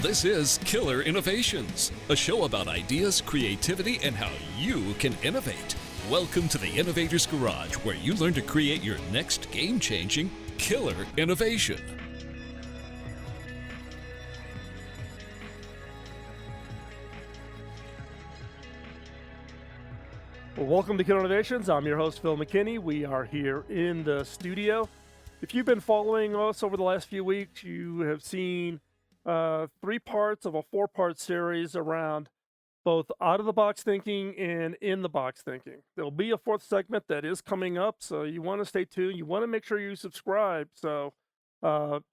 This is Killer Innovations, a show about ideas, creativity, and how you can innovate. Welcome to the Innovator's Garage, where you learn to create your next game-changing killer innovation. Well, welcome to Killer Innovations. I'm your host, Phil McKinney. We are here in the studio. If you've been following us over the last few weeks, you have seen 3 parts of a 4-part series around both out-of-the-box thinking and in-the-box thinking. There'll be a 4th segment that is coming up, so you want to stay tuned. You want to make sure you subscribe. So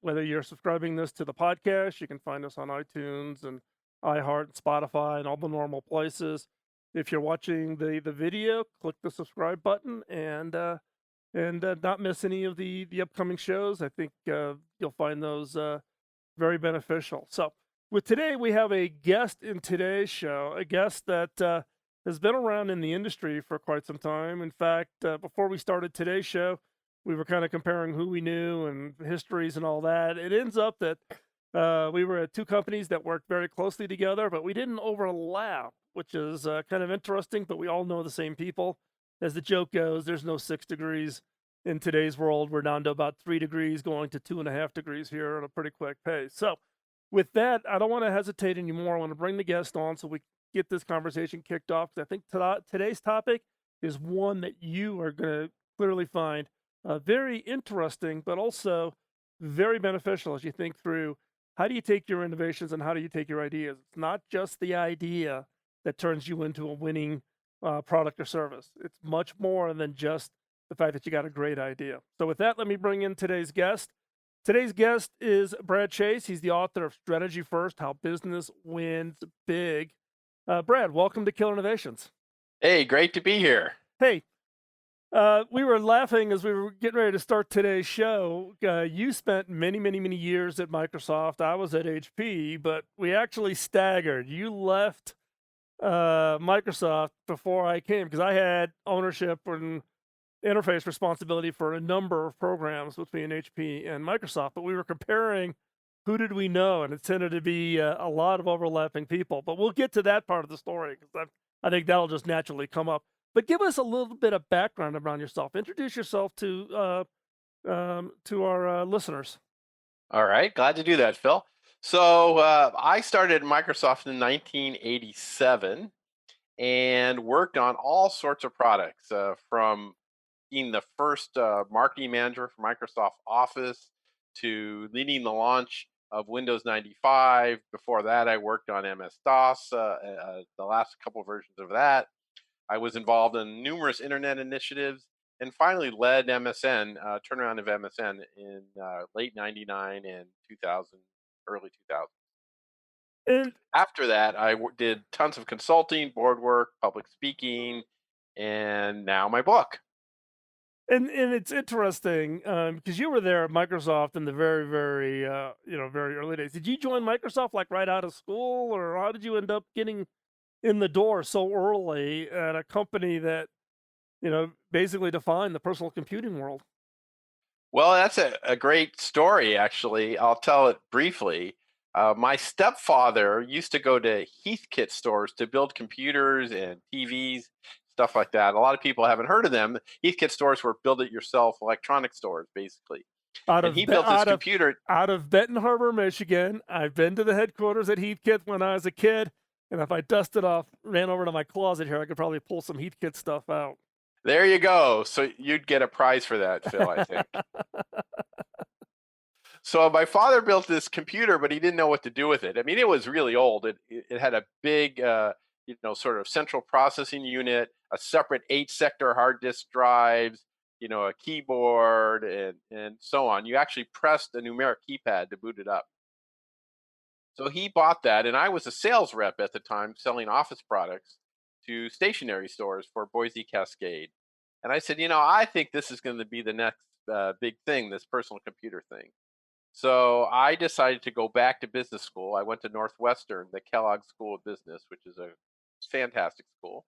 whether you're subscribing this to the podcast, you can find us on iTunes and iHeart and Spotify and all the normal places. If you're watching the video, click the subscribe button and not miss any of the upcoming shows. I think you'll find those very beneficial. So with today, we have a guest in today's show, a guest that has been around in the industry for quite some time. In fact, before we started today's show, we were kind of comparing who we knew and histories and all that. It ends up that we were at 2 companies that worked very closely together, but we didn't overlap, which is kind of interesting, but we all know the same people. As the joke goes, there's no 6 degrees in today's world. We're down to about 3 degrees, going to 2.5 degrees here at a pretty quick pace. So with that, I don't want to hesitate anymore. I want to bring the guest on so we get this conversation kicked off. I think today's topic is one that you are going to clearly find very interesting, but also very beneficial as you think through how do you take your innovations and how do you take your ideas. It's not just the idea that turns you into a winning product or service. It's much more than just the fact that you got a great idea. So with that, let me bring in today's guest. Today's guest is Brad Chase. He's the author of Strategy First, How Business Wins Big. Brad, welcome to Killer Innovations. Hey, great to be here. Hey, we were laughing as we were getting ready to start today's show. You spent many, many, many years at Microsoft. I was at HP, but we actually staggered. You left Microsoft before I came because I had ownership and interface responsibility for a number of programs between HP and Microsoft, but we were comparing who did we know, and it tended to be a lot of overlapping people. But we'll get to that part of the story because I think that'll just naturally come up. But give us a little bit of background around yourself. Introduce yourself to our listeners. All right, glad to do that, Phil. So I started at Microsoft in 1987 and worked on all sorts of products, from being the first marketing manager for Microsoft Office to leading the launch of Windows 95. Before that, I worked on MS-DOS, the last couple versions of that. I was involved in numerous internet initiatives and finally led MSN, turnaround of MSN in late 99 and 2000, early 2000. And After that, I did tons of consulting, board work, public speaking, and now my book. And it's interesting because you were there at Microsoft in the very, very very early days. Did you join Microsoft like right out of school, or how did you end up getting in the door so early at a company that basically defined the personal computing world? Well, that's a great story, actually. I'll tell it briefly. My stepfather used to go to Heathkit stores to build computers and TVs, stuff like that. A lot of people haven't heard of them. Heathkit stores were build-it-yourself electronic stores, basically. Out And of he Be- built this out of computer. out of Benton Harbor, Michigan. I've been to the headquarters at Heathkit when I was a kid, and if I dusted off, ran over to my closet here, I could probably pull some Heathkit stuff out. There you go. So you'd get a prize for that, Phil, I think. So my father built this computer, but he didn't know what to do with it. I mean, it was really old. It had a big, sort of central processing unit, a separate 8-sector hard disk drives, a keyboard, and so on. You actually pressed a numeric keypad to boot it up. So he bought that, and I was a sales rep at the time selling office products to stationery stores for Boise Cascade. And I said, I think this is going to be the next big thing, this personal computer thing. So I decided to go back to business school. I went to Northwestern, the Kellogg School of Business, which is a fantastic school.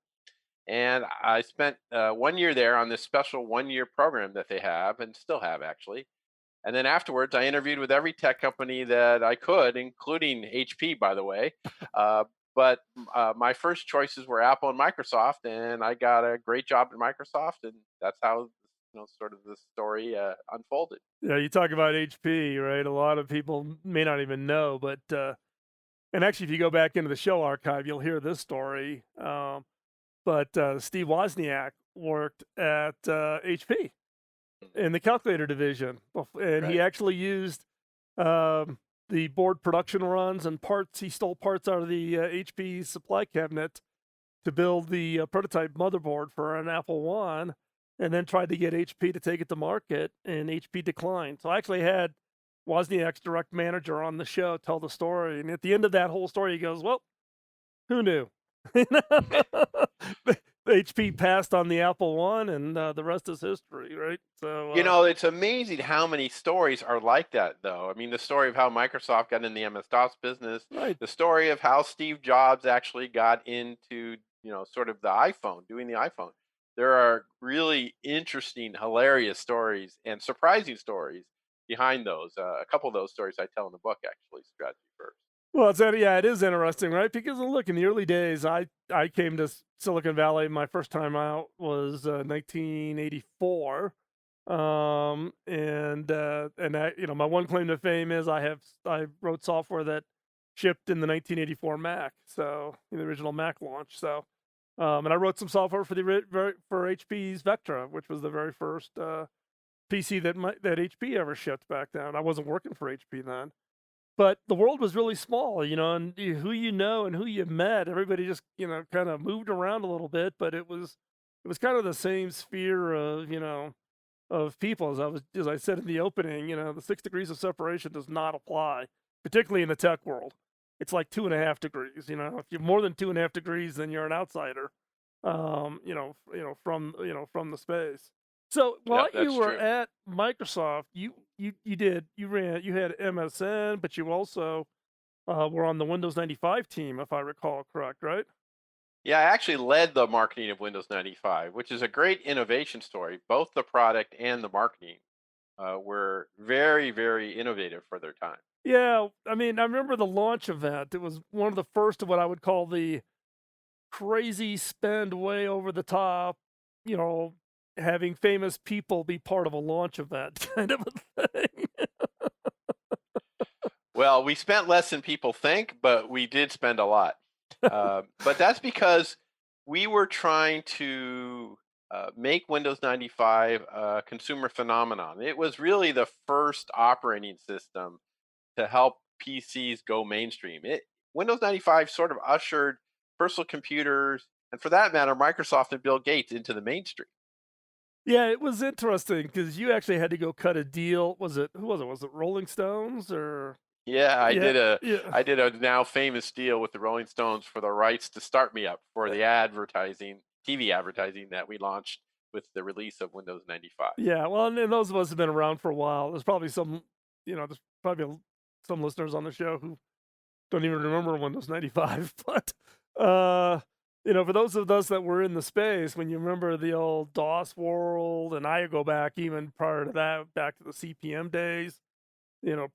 And I spent 1 year there on this special 1-year program that they have and still have, actually, And then afterwards, I interviewed with every tech company that I could, including HP, by the way. Uh, but my first choices were Apple and Microsoft, and I got a great job at Microsoft, and that's how sort of the story unfolded. Yeah, you talk about HP, right? A lot of people may not even know, but and actually, if you go back into the show archive, you'll hear this story. But Steve Wozniak worked at HP in the calculator division, and he Right. actually used the board production runs and parts. He stole parts out of the HP supply cabinet to build the prototype motherboard for an Apple One, and then tried to get HP to take it to market, and HP declined. So I actually had Wozniak's direct manager on the show tell the story, and at the end of that whole story, he goes, "Well, who knew?" HP passed on the Apple One, and the rest is history, right? So, It's amazing how many stories are like that, though. I mean, the story of how Microsoft got in the MS-DOS business, right. the story of how Steve Jobs actually got into, sort of the iPhone, doing the iPhone. There are really interesting, hilarious stories and surprising stories behind those. A couple of those stories I tell in the book, actually, Strategy First. Well, yeah, it is interesting, right? Because look, in the early days, I came to Silicon Valley. My first time out was 1984, and my one claim to fame is I wrote software that shipped in the 1984 Mac, so in the original Mac launch. So, and I wrote some software for for HP's Vectra, which was the very first PC that HP ever shipped back then. I wasn't working for HP then. But the world was really small, and who you know and who you met, everybody just, kind of moved around a little bit, but it was kind of the same sphere of, of people as I said in the opening, the 6 degrees of separation does not apply, particularly in the tech world. It's like 2.5 degrees, If you're more than 2.5 degrees, then you're an outsider, from the space. So while Yep, you that's were true. at Microsoft, you had MSN, but you also were on the Windows 95 team, if I recall correct, right? Yeah, I actually led the marketing of Windows 95, which is a great innovation story. Both the product and the marketing were very, very innovative for their time. Yeah, I mean, I remember the launch event. It was one of the first of what I would call the crazy spend way over the top, you know, having famous people be part of a launch event kind of a thing. Well, we spent less than people think, but we did spend a lot. But that's because we were trying to make Windows 95 a consumer phenomenon. It was really the first operating system to help PCs go mainstream. Windows 95 sort of ushered personal computers, and for that matter, Microsoft and Bill Gates into the mainstream. Yeah, it was interesting because you actually had to go cut a deal. Was it who was it? Was it Rolling Stones or Yeah, I yeah, did a yeah. I did a now famous deal with the Rolling Stones for the rights to start me up for the advertising, TV advertising that we launched with the release of Windows 95. Yeah, well, and those of us have been around for a while. There's probably there's probably some listeners on the show who don't even remember Windows 95. But, for those of us that were in the space, when you remember the old DOS world, and I go back even prior to that, back to the CPM days,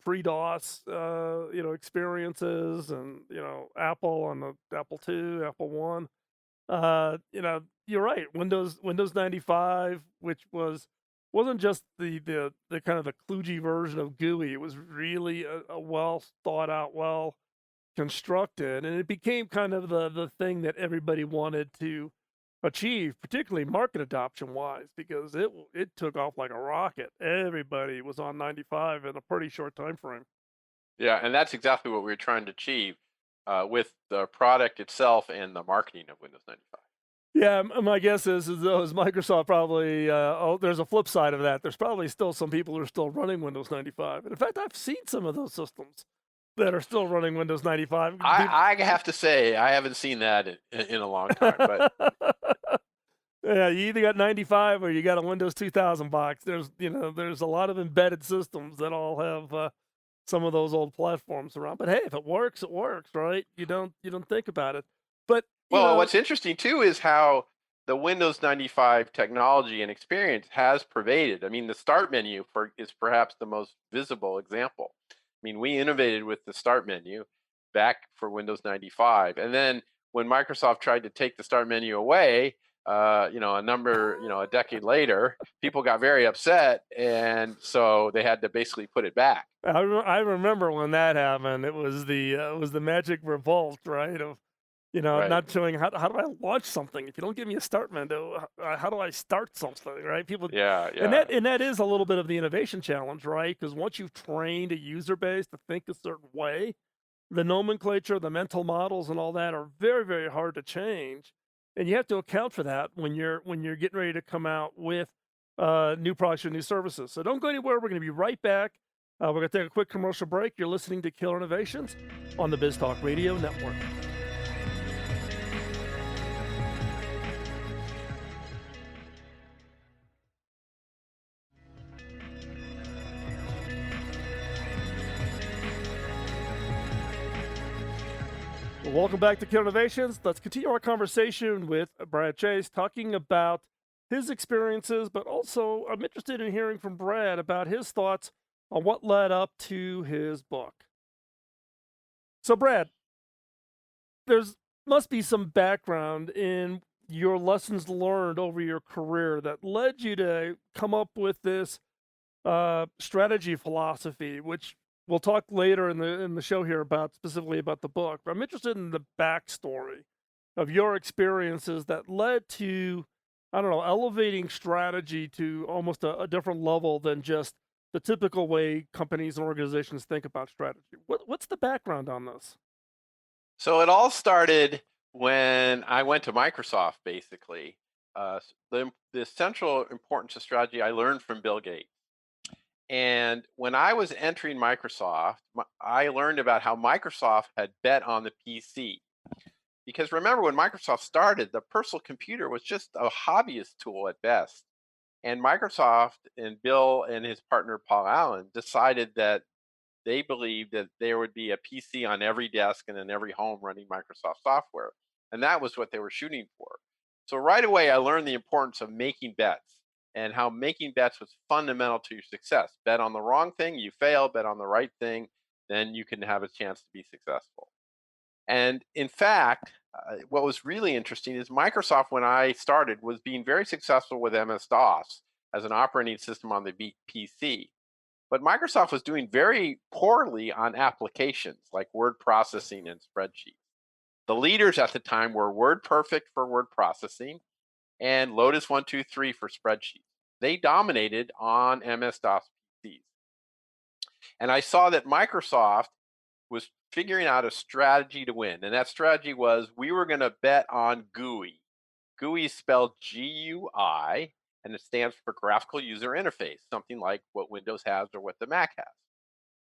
pre-DOS, experiences, and, Apple on the Apple II, Apple One. You're right. Windows 95, which wasn't just the kind of the kludgy version of GUI. It was really a well thought out, well constructed, and it became kind of the thing that everybody wanted to achieve, particularly market adoption wise, because it took off like a rocket. Everybody was on 95 in a pretty short time frame. Yeah, and that's exactly what we were trying to achieve with the product itself and the marketing of Windows 95. Yeah, my guess is though is Microsoft probably. There's a flip side of that. There's probably still some people who are still running Windows 95, and in fact, I've seen some of those systems that are still running Windows 95. I have to say I haven't seen that in a long time, but Yeah, you either got 95 or you got a Windows 2000 box. There's a lot of embedded systems that all have some of those old platforms around. But hey, if it works, it works, right? You don't think about it. But well, what's interesting too is how the Windows 95 technology and experience has pervaded. I mean, the start menu is perhaps the most visible example. I mean, we innovated with the start menu back for Windows 95. And then when Microsoft tried to take the start menu away, a decade later, people got very upset. And so they had to basically put it back. I remember when that happened. It was the magic revolt, right? Of Right. not showing how do I launch something if you don't give me a start menu? How do I start something, right? People, Yeah, and yeah. that is a little bit of the innovation challenge, right? Because once you've trained a user base to think a certain way, the nomenclature, the mental models, and all that are very, very hard to change, and you have to account for that when you're getting ready to come out with new products or new services. So don't go anywhere. We're going to be right back. We're going to take a quick commercial break. You're listening to Killer Innovations on the BizTalk Radio Network. Well, welcome back to Killer Innovations. Let's continue our conversation with Brad Chase, talking about his experiences, but also I'm interested in hearing from Brad about his thoughts on what led up to his book. So, Brad, there's must be some background in your lessons learned over your career that led you to come up with this strategy philosophy, which we'll talk later in the show here about specifically about the book. But I'm interested in the backstory of your experiences that led to, I don't know, elevating strategy to almost a different level than just the typical way companies and organizations think about strategy. What's the background on this? So it all started when I went to Microsoft, basically. The central importance of strategy I learned from Bill Gates. And when I was entering Microsoft, I learned about how Microsoft had bet on the PC. Because remember, when Microsoft started, the personal computer was just a hobbyist tool at best. And Microsoft and Bill and his partner Paul Allen decided that they believed that there would be a PC on every desk and in every home running Microsoft software. And that was what they were shooting for. So right away, I learned the importance of making bets and how making bets was fundamental to your success. Bet on the wrong thing, you fail. Bet on the right thing, then you can have a chance to be successful. And in fact, what was really interesting is Microsoft, when I started, was being very successful with MS-DOS as an operating system on the PC. But Microsoft was doing very poorly on applications like word processing and spreadsheets. The leaders at the time were WordPerfect for word processing and Lotus 123 for spreadsheets. They dominated on MS-DOS PCs. And I saw that Microsoft was figuring out a strategy to win. And that strategy was we were going to bet on GUI. GUI is spelled GUI, and it stands for Graphical User Interface, something like what Windows has or what the Mac has.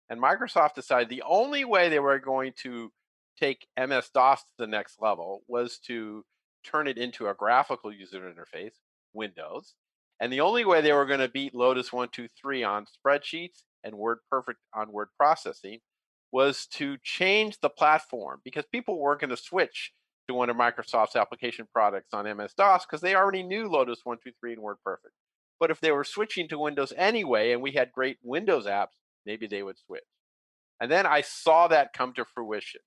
And Microsoft decided the only way they were going to take MS-DOS to the next level was to turn it into a graphical user interface, Windows. And the only way they were going to beat Lotus 123 on spreadsheets and WordPerfect on word processing was to change the platform, because people weren't going to switch to one of Microsoft's application products on MS-DOS because they already knew Lotus 123 and WordPerfect. But if they were switching to Windows anyway, and we had great Windows apps, maybe they would switch. And then I saw that come to fruition.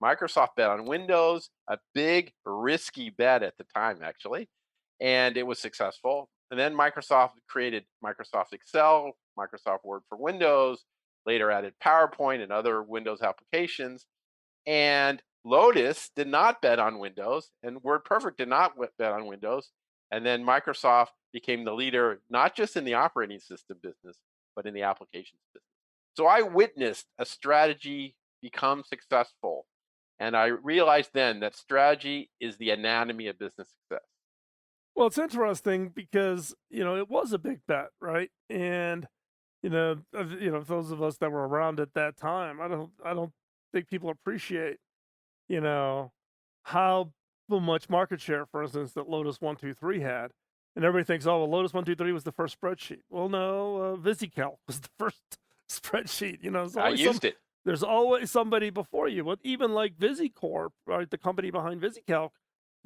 Microsoft bet on Windows, a big, risky bet at the time, actually, and it was successful. And then Microsoft created Microsoft Excel, Microsoft Word for Windows, later added PowerPoint and other Windows applications. And Lotus did not bet on Windows, and WordPerfect did not bet on Windows. And then Microsoft became the leader, not just in the operating system business, but in the applications business. So I witnessed a strategy become successful. And I realized then that strategy is the anatomy of business success. Well, it's interesting because it was a big bet, right? And those of us that were around at that time, I don't think people appreciate how much market share, for instance, that Lotus 123 had. And everybody thinks, oh, well, Lotus 123 was the first spreadsheet. Well, no, VisiCalc was the first spreadsheet. I used it. There's always somebody before you. But even like VisiCorp, right, the company behind VisiCalc,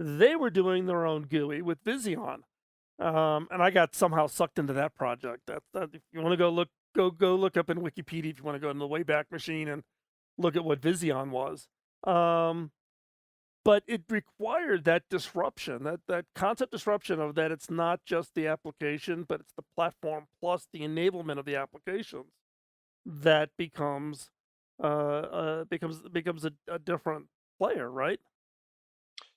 they were doing their own GUI with Vision. And I got somehow sucked into that project. If you want to go look up in Wikipedia if you want to go into the Wayback Machine and look at what Vision was. But it required that disruption, that concept disruption of that it's not just the application, but it's the platform plus the enablement of the applications that becomes a different player, right?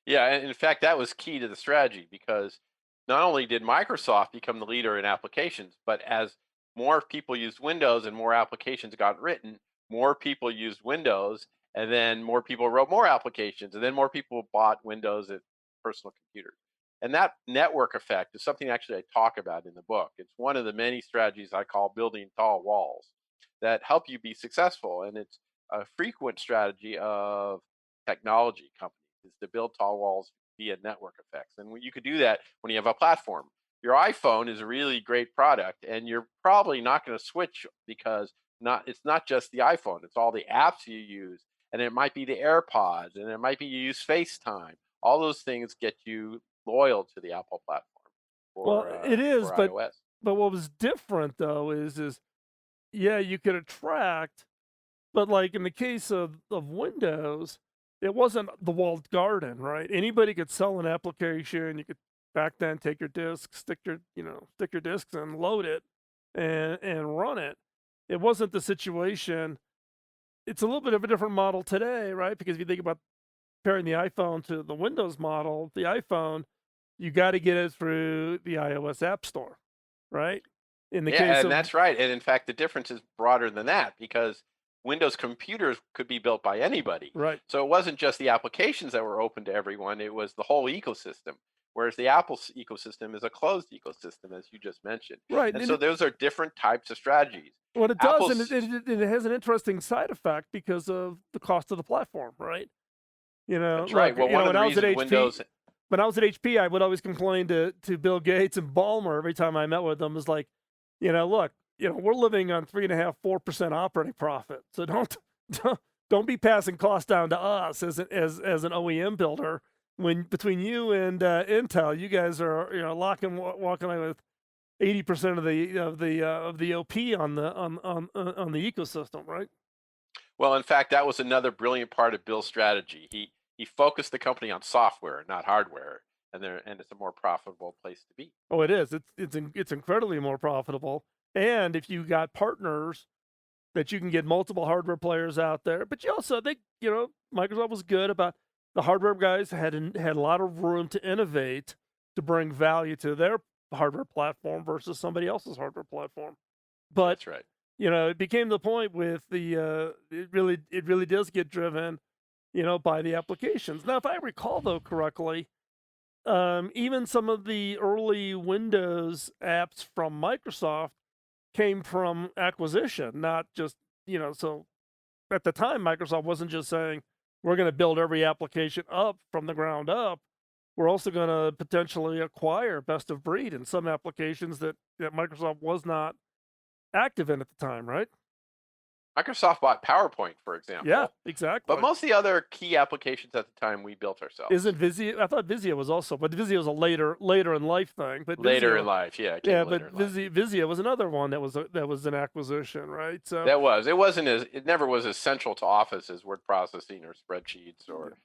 Yeah, and in fact, that was key to the strategy because not only did Microsoft become the leader in applications, but as more people used Windows and more applications got written, more people used Windows, and then more people wrote more applications, and then more people bought Windows at personal computers. And that network effect is something actually I talk about in the book. It's one of the many strategies I call building tall walls that help you be successful. And it's a frequent strategy of technology companies is to build tall walls via network effects. And you could do that when you have a platform. Your iPhone is a really great product, and you're probably not going to switch because it's not just the iPhone, it's all the apps you use, and it might be the AirPods, and it might be you use FaceTime. All those things get you loyal to the Apple platform Well, it is, for iOS. but what was different though is yeah, you could attract, but like in the case of Windows, it wasn't the walled garden, right? Anybody could sell an application. You could back then take your disk, stick your disks and load it and run it. It wasn't the situation. It's a little bit of a different model today, right? Because if you think about comparing the iPhone to the Windows model, the iPhone, you got to get it through the iOS App Store, right? In the case of that's right. And in fact, the difference is broader than that because Windows computers could be built by anybody. right, So it wasn't just the applications that were open to everyone, it was the whole ecosystem. Whereas the Apple ecosystem is a closed ecosystem, as you just mentioned. right, And so those are different types of strategies. what it does, and Apple's, it has an interesting side effect because of the cost of the platform, right? that's right. Well, one of When the I was at reasons HP, Windows, when I was at HP, I would always complain to Bill Gates and Ballmer every time I met with them. Is like, look, we're living on 3.5-4% operating profit, so don't be passing costs down to us as an OEM builder. When between you and Intel, you guys are walking away with 80% of the OP on the ecosystem, right? well, in fact, that was another brilliant part of Bill's strategy. He focused the company on software, not hardware, and it's a more profitable place to be. Oh, it is. It's incredibly more profitable. And if you got partners that you can get multiple hardware players out there, but you also think Microsoft was good about the hardware guys had a lot of room to innovate to bring value to their hardware platform versus somebody else's hardware platform. But That's right. it became the point with the it really does get driven, by the applications. Now, if I recall though correctly, even some of the early Windows apps from Microsoft came from acquisition, not just So at the time, Microsoft wasn't just saying we're going to build every application up from the ground up. We're also going to potentially acquire best of breed in some applications that Microsoft was not active in at the time, right? Microsoft bought PowerPoint, for example. Yeah, exactly. But most of the other key applications at the time we built ourselves. Isn't Visio? I thought Visio was also, but Visio was a later in life thing. But later in life, yeah. But Visio was another one that was an acquisition, right? So it never was as central to Office as word processing or spreadsheets or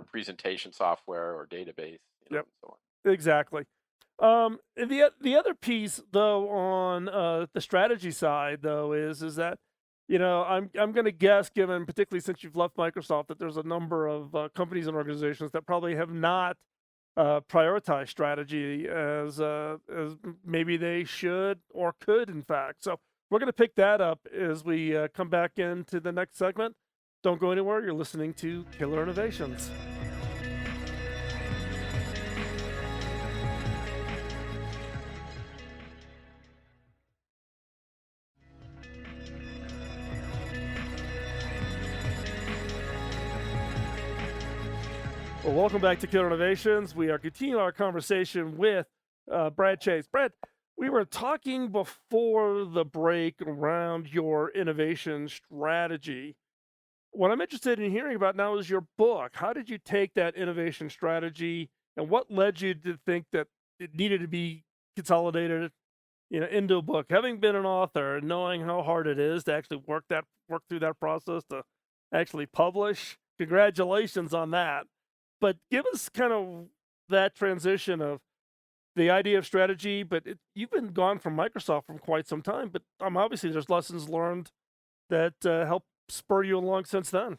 presentation software or database. Yep. And so on. Exactly. And the other piece though on the strategy side though is that I'm going to guess, given particularly since you've left Microsoft, that there's a number of companies and organizations that probably have not prioritized strategy as maybe they should or could, in fact. So we're going to pick that up as we come back into the next segment. Don't go anywhere. You're listening to Killer Innovations. Well, welcome back to Killer Innovations. We are continuing our conversation with Brad Chase. Brad, we were talking before the break around your innovation strategy. What I'm interested in hearing about now is your book. How did you take that innovation strategy and what led you to think that it needed to be consolidated, into a book? Having been an author and knowing how hard it is to actually work through that process to actually publish, congratulations on that. But give us kind of that transition of the idea of strategy. But you've been gone from Microsoft for quite some time. But obviously, there's lessons learned that help spur you along since then.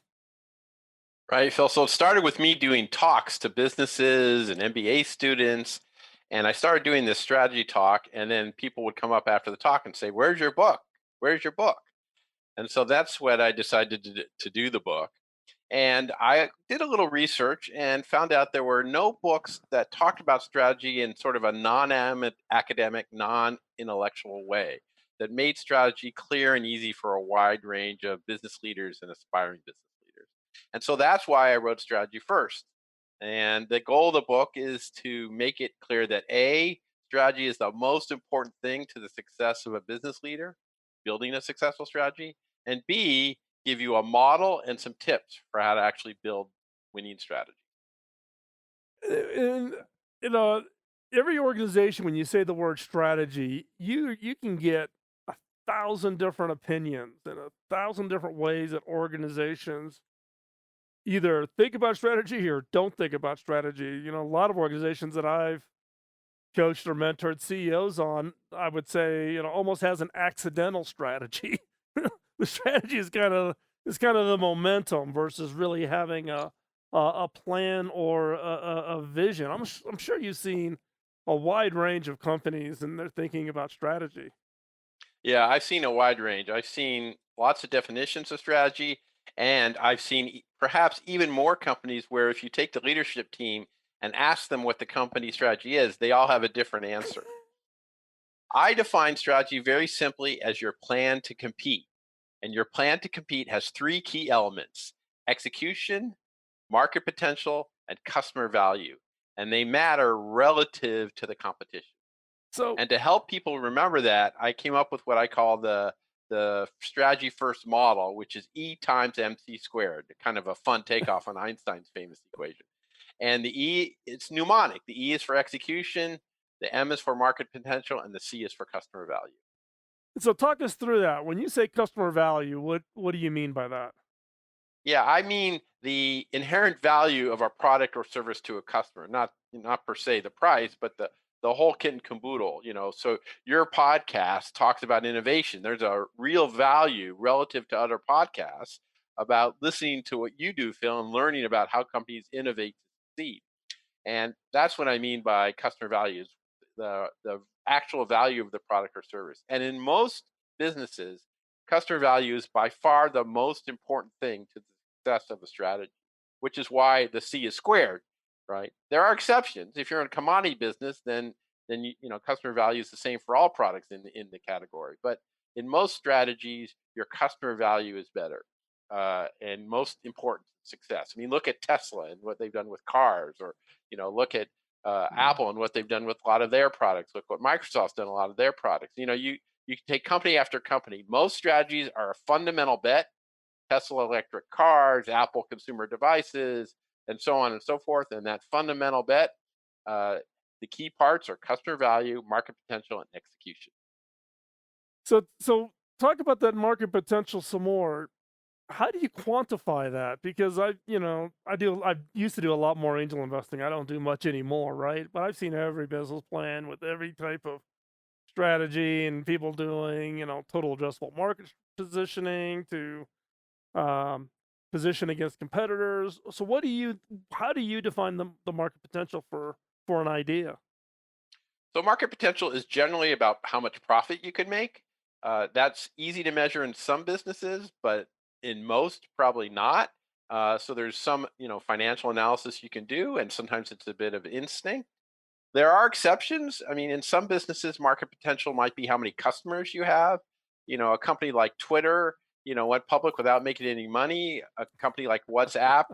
Right, Phil. So it started with me doing talks to businesses and MBA students. And I started doing this strategy talk. And then people would come up after the talk and say, "Where's your book? Where's your book?" And so that's what I decided to do the book. And I did a little research and found out there were no books that talked about strategy in sort of a non academic, non intellectual way that made strategy clear and easy for a wide range of business leaders and aspiring business leaders. And so that's why I wrote strategy first. And the goal of the book is to make it clear that A, strategy is the most important thing to the success of a business leader, building a successful strategy, and B, give you a model and some tips for how to actually build winning strategy. And you know, every organization, when you say the word strategy, you can get 1,000 different opinions and 1,000 different ways that organizations either think about strategy or don't think about strategy. A lot of organizations that I've coached or mentored CEOs on, I would say, almost has an accidental strategy. The strategy is kind of the momentum versus really having a plan or a vision. I'm sure you've seen a wide range of companies and they're thinking about strategy. Yeah, I've seen a wide range. I've seen lots of definitions of strategy, and I've seen perhaps even more companies where if you take the leadership team and ask them what the company strategy is, they all have a different answer. I define strategy very simply as your plan to compete. And your plan to compete has three key elements: execution, market potential, and customer value. And they matter relative to the competition. So And to help people remember that, I came up with what I call the strategy first model, which is E times MC squared, kind of a fun takeoff on Einstein's famous equation. And the E, it's mnemonic. The E is for execution, the M is for market potential, and the C is for customer value. so talk us through that. When you say customer value, what do you mean by that? Yeah, I mean the inherent value of our product or service to a customer, not per se the price, but the whole kit and caboodle. So your podcast talks about innovation. There's a real value relative to other podcasts about listening to what you do, Phil, and learning about how companies innovate to succeed. And that's what I mean by customer values, the actual value of the product or service. And in most businesses, customer value is by far the most important thing to the success of a strategy, which is why the C is squared, right? There are exceptions. If you're in a commodity business, then customer value is the same for all products in the category. But in most strategies, your customer value is better and most important success. I mean, look at Tesla and what they've done with cars, or look at Mm. Apple and what they've done with a lot of their products. Look what Microsoft's done a lot of their products. You can take company after company. Most strategies are a fundamental bet. Tesla electric cars, Apple consumer devices, and so on and so forth. And that fundamental bet, uh, the key parts are customer value, market potential, and execution. So talk about that market potential some more. How do you quantify that? Because I used to do a lot more angel investing. I don't do much anymore, right? But I've seen every business plan with every type of strategy and people doing, total addressable market positioning to um, position against competitors. So how do you define the market potential for an idea? So market potential is generally about how much profit you can make. That's easy to measure in some businesses, but in most, probably not. So there's some, financial analysis you can do, and sometimes it's a bit of instinct. There are exceptions. I mean, in some businesses, market potential might be how many customers you have. A company like Twitter, went public without making any money. A company like WhatsApp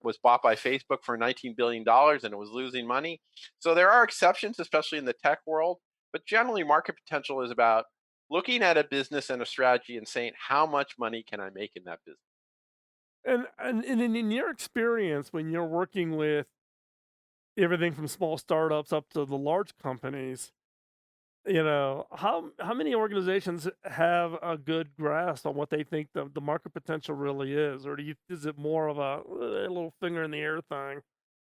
was bought by Facebook for $19 billion and it was losing money. So there are exceptions, especially in the tech world. But generally, market potential is about looking at a business and a strategy and saying, how much money can I make in that business? And in your experience, when you're working with everything from small startups up to the large companies. How many organizations have a good grasp on what they think the market potential really is, or is it more of a little finger in the air thing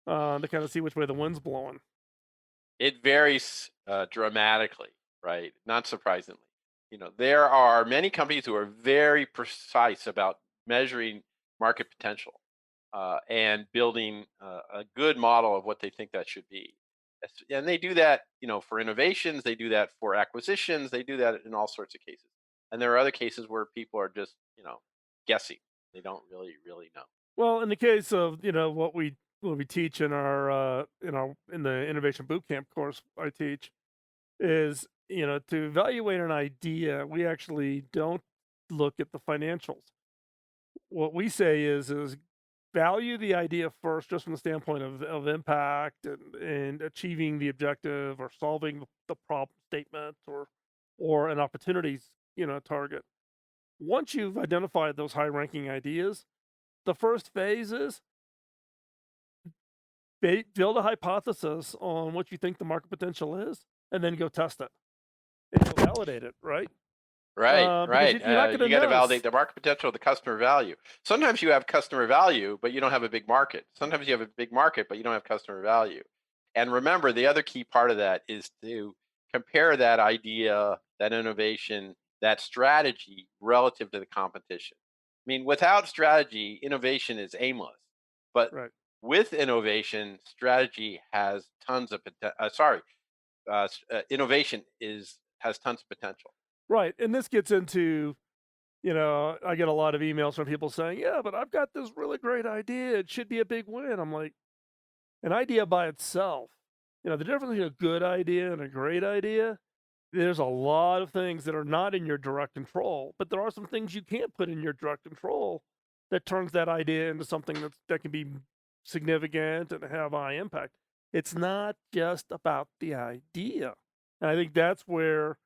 to kind of see which way the wind's blowing? It varies dramatically, right? Not surprisingly. There are many companies who are very precise about measuring market potential and building a good model of what they think that should be. And they do that, for innovations. They do that for acquisitions. They do that in all sorts of cases. And there are other cases where people are just, guessing. They don't really know. Well, in the case of what we teach in in the innovation bootcamp course I teach is to evaluate an idea, we actually don't look at the financials. What we say is value the idea first, just from the standpoint of impact and achieving the objective or solving the problem statement or an opportunities target. Once you've identified those high ranking ideas, the first phase is build a hypothesis on what you think the market potential is, and then go test it and go validate it, right? Right, Because right. you're not going to You got to know. validate the market potential of the customer value. Sometimes you have customer value, but you don't have a big market. Sometimes you have a big market, but you don't have customer value. And remember, the other key part of that is to compare that idea, that innovation, that strategy relative to the competition. I mean, without strategy, innovation is aimless. But Right. with innovation, strategy has tons of innovation has tons of potential. Right. And this gets into, I get a lot of emails from people saying, yeah, but I've got this really great idea. It should be a big win. I'm like, an idea by itself, the difference between a good idea and a great idea, there's a lot of things that are not in your direct control, but there are some things you can't put in your direct control that turns that idea into something that can be significant and have high impact. It's not just about the idea. And I think that's where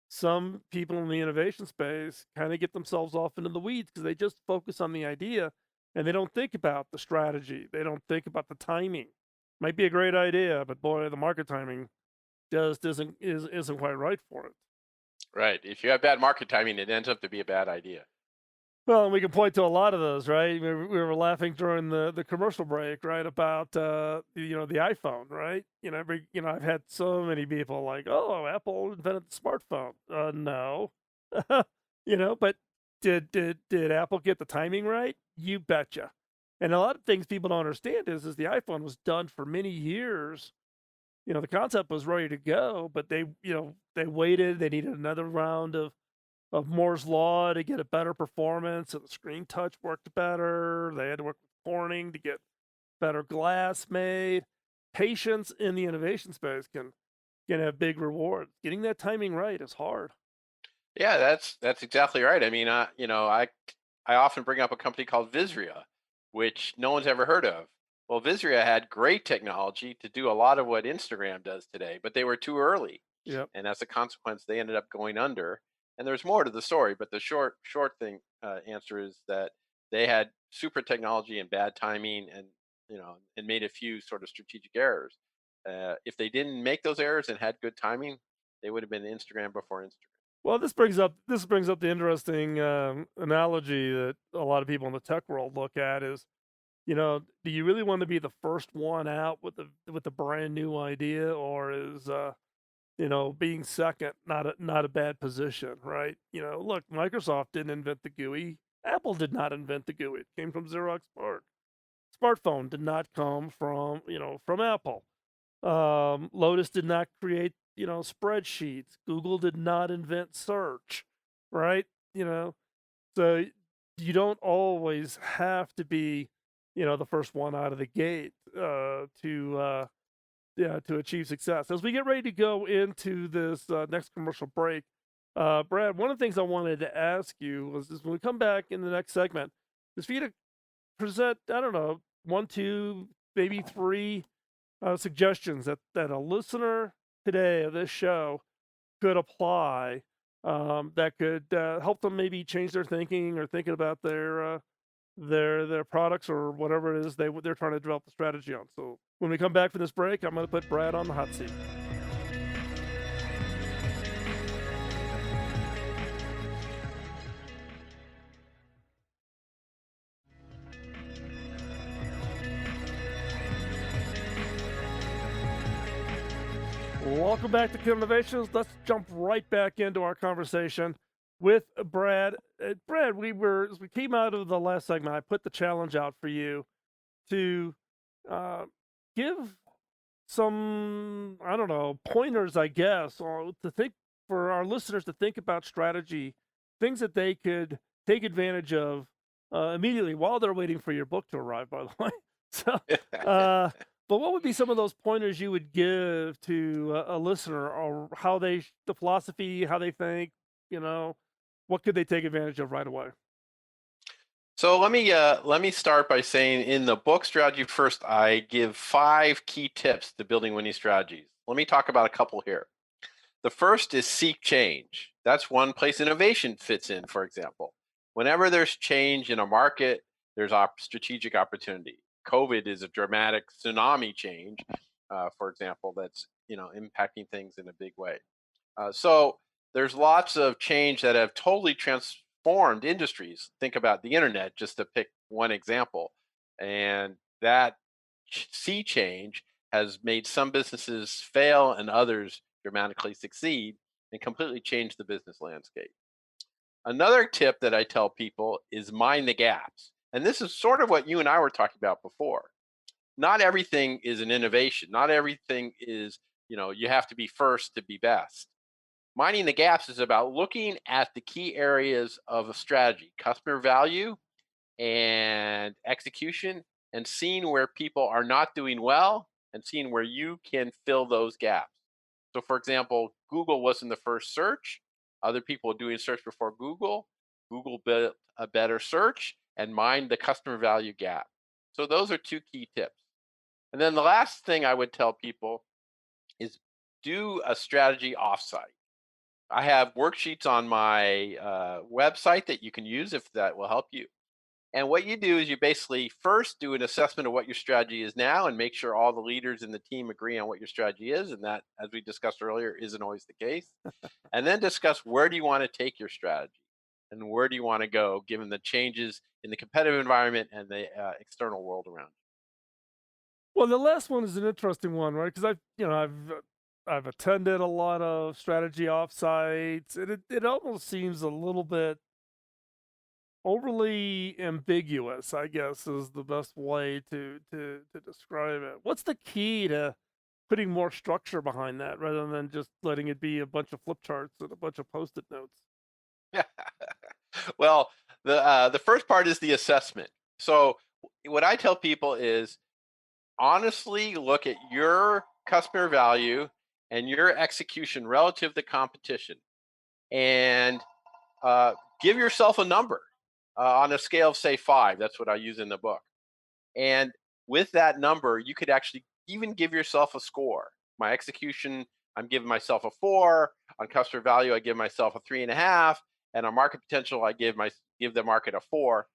some people in the innovation space kind of get themselves off into the weeds because they just focus on the idea and they don't think about the strategy. They don't think about the timing. Might be a great idea, but boy, the market timing just isn't quite right for it. Right. If you have bad market timing, it ends up to be a bad idea. Well, and we can point to a lot of those, right? We were laughing during the commercial break, right, about the iPhone, right? I've had so many people like, "Oh, Apple invented the smartphone." No, but did Apple get the timing right? You betcha. And a lot of things people don't understand is the iPhone was done for many years. The concept was ready to go, but they waited. They needed another round of Moore's law to get a better performance, so the screen touch worked better. They had to work with Corning to get better glass made. Patience in the innovation space can have big rewards. Getting that timing right is hard. Yeah, that's exactly right. I mean, I often bring up a company called Visria, which no one's ever heard of. Well, Visria had great technology to do a lot of what Instagram does today, but they were too early, Yep. and as a consequence, they ended up going under. And there's more to the story, but the short thing answer is that they had super technology and bad timing, and made a few sort of strategic errors. If they didn't make those errors and had good timing, they would have been Instagram before Instagram. Well, this brings up the interesting analogy that a lot of people in the tech world look at is, do you really want to be the first one out with a brand new idea, or is being second not a bad position, right? Look, Microsoft didn't invent the GUI. Apple did not invent the GUI. It came from Xerox PARC. Smartphone did not come from Apple. Lotus did not create spreadsheets. Google did not invent search, right? So you don't always have to be the first one out of the gate to achieve success. As we get ready to go into this next commercial break, Brad, one of the things I wanted to ask you was when we come back in the next segment, is for you to present, I don't know, one, two, maybe three suggestions that a listener today of this show could apply that could help them maybe change their thinking or thinking about their products or whatever it is they're trying to develop the strategy on. So when we come back from this break, I'm going to put Brad on the hot seat. Welcome back to Kid Innovations. Let's jump right back into our conversation with Brad. Brad, as we came out of the last segment, I put the challenge out for you to uh, give some, I don't know, pointers, I guess, or to think for our listeners to think about strategy, things that they could take advantage of immediately while they're waiting for your book to arrive, by the way. So, uh, but what would be some of those pointers you would give to a listener, or the philosophy, how they think, what could they take advantage of right away? So let me start by saying in the book Strategy First, I give 5 key tips to building winning strategies. Let me talk about a couple here. The first is seek change. That's one place innovation fits in, for example. Whenever there's change in a market, there's strategic opportunity. COVID is a dramatic tsunami change, for example, that's impacting things in a big way. So there's lots of change that have totally transformed industries. Think about the internet, just to pick one example. And that sea change has made some businesses fail and others dramatically succeed and completely change the business landscape. Another tip that I tell people is mind the gaps. And this is sort of what you and I were talking about before. Not everything is an innovation. Not everything is, you have to be first to be best. Minding the gaps is about looking at the key areas of a strategy, customer value and execution, and seeing where people are not doing well and seeing where you can fill those gaps. So, for example, Google wasn't the first search. Other people were doing search before Google. Google built a better search and mined the customer value gap. So, those are 2 key tips. And then the last thing I would tell people is do a strategy offsite. I have worksheets on my website that you can use if that will help you. And what you do is you basically first do an assessment of what your strategy is now and make sure all the leaders in the team agree on what your strategy is. And that, as we discussed earlier, isn't always the case. And then discuss where do you want to take your strategy and where do you want to go given the changes in the competitive environment and the external world around you. Well, the last one is an interesting one, right? Because I've attended a lot of strategy offsites, and it almost seems a little bit overly ambiguous, I guess, is the best way to describe it. What's the key to putting more structure behind that rather than just letting it be a bunch of flip charts and a bunch of post-it notes? Well, the first part is the assessment. So what I tell people is honestly look at your customer value and your execution relative to competition, and give yourself a number on a scale of say 5. That's what I use in the book. And with that number, you could actually even give yourself a score. My execution, I'm giving myself a 4. On customer value, I give myself a 3.5. And on market potential, I give the market a 4.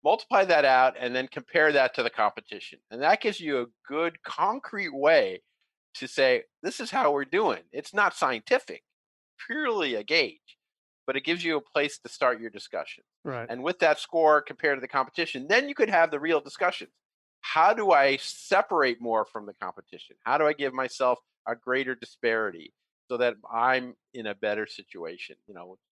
Multiply that out and then compare that to the competition. And that gives you a good concrete way to say, this is how we're doing. It's not scientific, purely a gauge, but it gives you a place to start your discussion. Right. And with that score compared to the competition, then you could have the real discussions. How do I separate more from the competition? How do I give myself a greater disparity so that I'm in a better situation?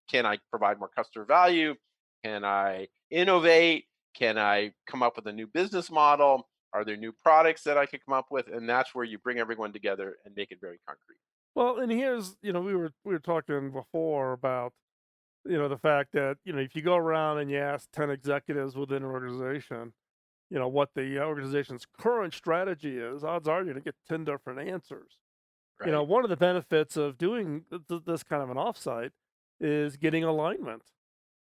Can I provide more customer value? Can I innovate? Can I come up with a new business model? Are there new products that I could come up with? And that's where you bring everyone together and make it very concrete. Well, and here's, we were talking before about, the fact that, if you go around and you ask 10 executives within an organization, what the organization's current strategy is, odds are you're going to get 10 different answers. Right. One of the benefits of doing this kind of an offsite is getting alignment,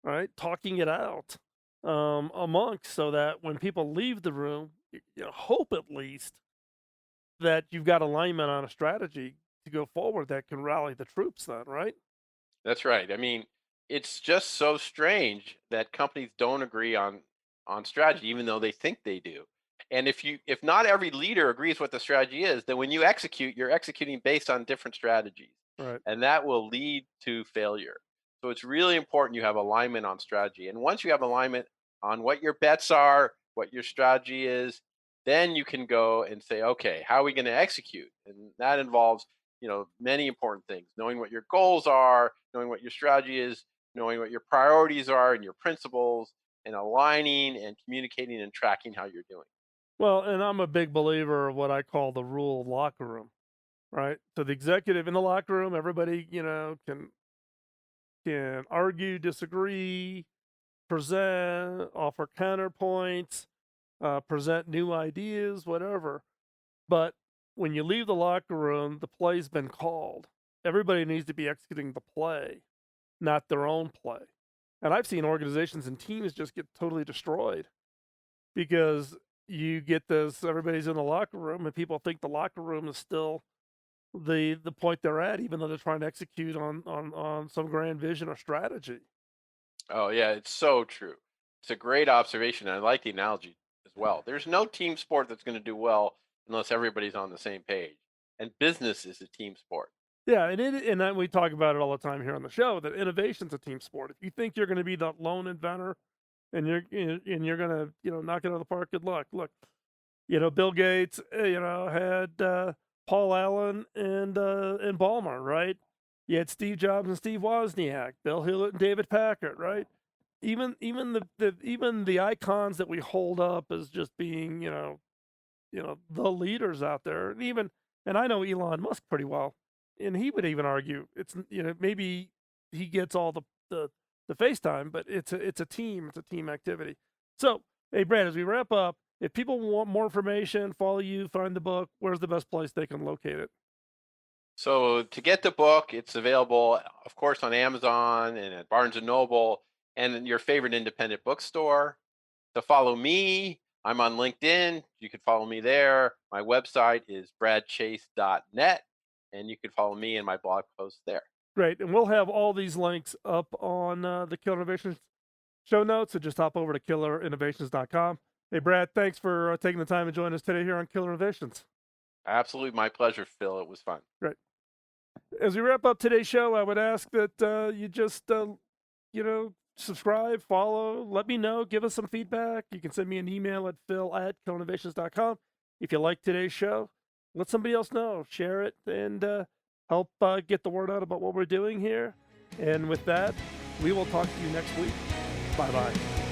right? Talking it out amongst, so that when people leave the room, hope at least that you've got alignment on a strategy to go forward that can rally the troops then, right? That's right. I mean, it's just so strange that companies don't agree on on strategy, even though they think they do. And if not every leader agrees what the strategy is, then when you execute, you're executing based on different strategies, Right. and that will lead to failure. So it's really important you have alignment on strategy. And once you have alignment on what your bets are, what your strategy is, then you can go and say, okay, how are we going to execute? And that involves, many important things: knowing what your goals are, knowing what your strategy is, knowing what your priorities are and your principles, and aligning and communicating and tracking how you're doing. Well, and I'm a big believer of what I call the rule of locker room, right? So the executive in the locker room, everybody, can argue, disagree, present, offer counterpoints, present new ideas, whatever. But when you leave the locker room, the play's been called. Everybody needs to be executing the play, not their own play. And I've seen organizations and teams just get totally destroyed because you get this, everybody's in the locker room and people think the locker room is still the point they're at, even though they're trying to execute on some grand vision or strategy. Oh, yeah, it's so true. It's a great observation. I like the analogy as well. There's no team sport that's going to do well unless everybody's on the same page. And business is a team sport. Yeah, and then we talk about it all the time here on the show that innovation's a team sport. If you think you're going to be the lone inventor and you're going to knock it out of the park, good luck. Look, Bill Gates, had Paul Allen and Ballmer, right? You had Steve Jobs and Steve Wozniak, Bill Hewlett and David Packard, right? Even the icons that we hold up as just being the leaders out there, and I know Elon Musk pretty well, and he would even argue it's maybe he gets all the FaceTime, but it's a team activity. So hey Brad, as we wrap up, if people want more information, follow you, find the book, where's the best place they can locate it? So to get the book, it's available, of course, on Amazon and at Barnes and Noble and in your favorite independent bookstore. To follow me, I'm on LinkedIn. You can follow me there. My website is bradchase.net, and you can follow me in my blog posts there. Great, and we'll have all these links up on the Killer Innovations show notes, so just hop over to killerinnovations.com. Hey Brad, thanks for taking the time to join us today here on Killer Innovations. Absolutely my pleasure, Phil. It was fun. Great. As we wrap up today's show, I would ask that you just subscribe, follow, let me know, give us some feedback. You can send me an email at phil@killerinnovations.com. If you like today's show, let somebody else know, share it, and help get the word out about what we're doing here. And with that, we will talk to you next week. Bye-bye.